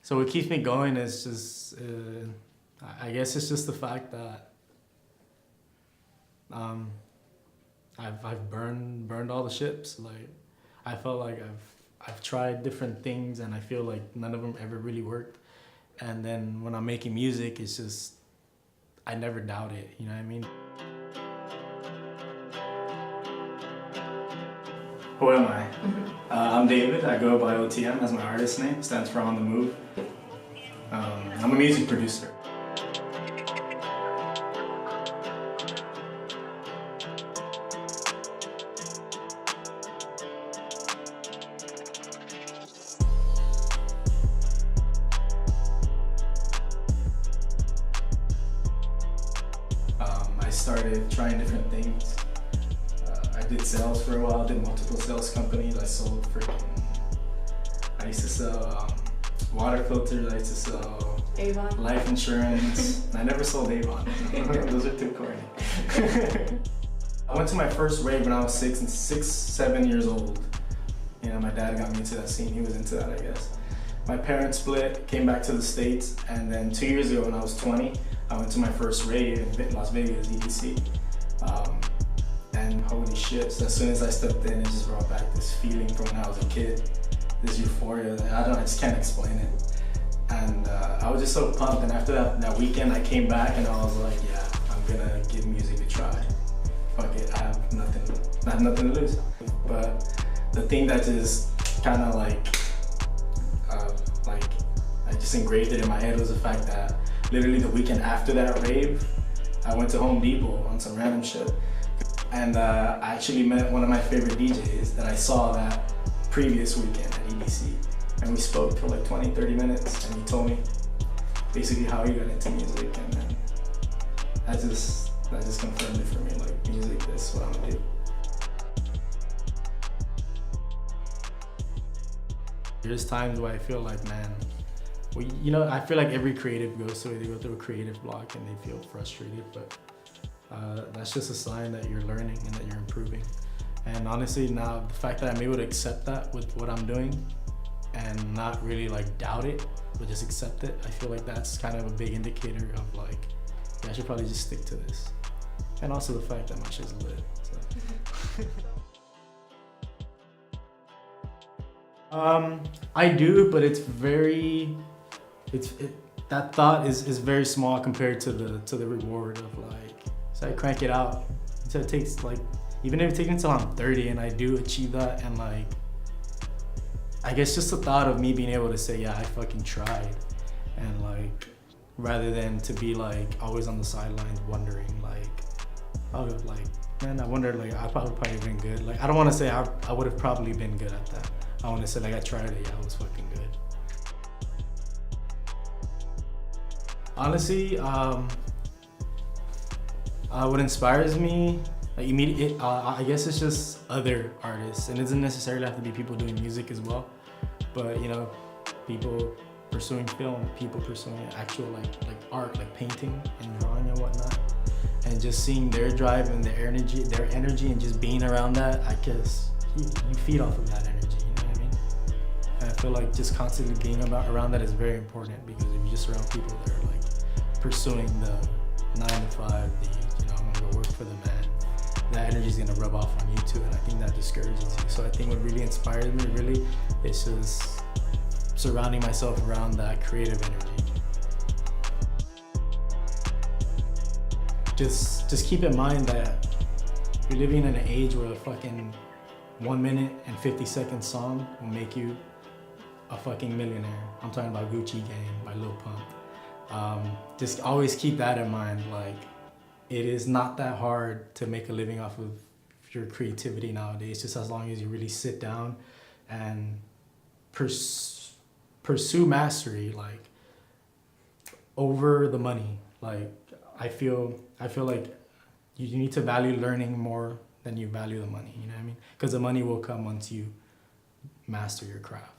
So what keeps me going is just, I guess it's just the fact that I've burned all the ships. Like, I felt like I've tried different things and I feel like none of them ever really worked. And then when I'm making music, it's just, I never doubt it, you know what I mean? Who am I? I'm David. I go by OTM as my artist name. Stands for On The Move. I'm a music producer. I started trying different things. I did sales for a while, did multiple sales companies. I sold I used to sell water filters, I used to sell Avon? life insurance. I never sold Avon. Those are too corny. I went to my first rave when I was 7 years old. You know, my dad got me into that scene. He was into that, I guess. My parents split, came back to the States, and then 2 years ago when I was 20, I went to my first rave in Las Vegas, EDC. And holy shit, so as soon as I stepped in, it just brought back this feeling from when I was a kid, this euphoria that I just can't explain it. And I was just so pumped, and after that weekend, I came back and I was like, yeah, I'm gonna give music a try. Fuck it, I have nothing to lose. But the thing that just kind of I just engraved it in my head was the fact that literally the weekend after that rave, I went to Home Depot on some random shit. And I actually met one of my favorite DJs that I saw that previous weekend at EDC. And we spoke for like 20, 30 minutes, and he told me basically how he got into music, and then that just confirmed it for me, like music is what I'm gonna do. There's times where I feel like, man, well, you know, I feel like every creative goes through it. They go through a creative block and they feel frustrated, but that's just a sign that you're learning and that you're improving. And honestly, now the fact that I'm able to accept that with what I'm doing and not really like doubt it, but just accept it, I feel like that's kind of a big indicator of like, yeah, I should probably just stick to this. And also the fact that my shit's lit. So. I do, but it's very, that thought is very small compared to the reward of like, so I crank it out. So it takes like, even if it takes until I'm 30 and I do achieve that, and like, I guess just the thought of me being able to say, yeah, I fucking tried, and like, rather than to be like always on the sidelines wondering like, oh, like, man, I wonder, like, I probably been good. Like, I don't want to say I would have probably been good at that. I want to say like I tried it, yeah, I was fucking good. Honestly, what inspires me, like I guess it's just other artists, and it doesn't necessarily have to be people doing music as well, but you know, people pursuing film, people pursuing actual like art, like painting and drawing and whatnot, and just seeing their drive and their energy, and just being around that, I guess you feed off of that energy. You know what I mean? And I feel like just constantly being around that is very important, because if you just surround people that are like pursuing the 9 to 5, I'm gonna go work for the man, that energy is gonna rub off on you too, and I think that discourages you. So I think what really inspires me really is just surrounding myself around that creative energy. Just keep in mind that you're living in an age where a fucking 1 minute and 50-second song will make you a fucking millionaire. I'm talking about Gucci Gang by Lil Pump. Just always keep that in mind. Like, it is not that hard to make a living off of your creativity nowadays, just as long as you really sit down and pursue mastery, like, over the money. Like, I feel like you need to value learning more than you value the money, you know what I mean? Because the money will come once you master your craft.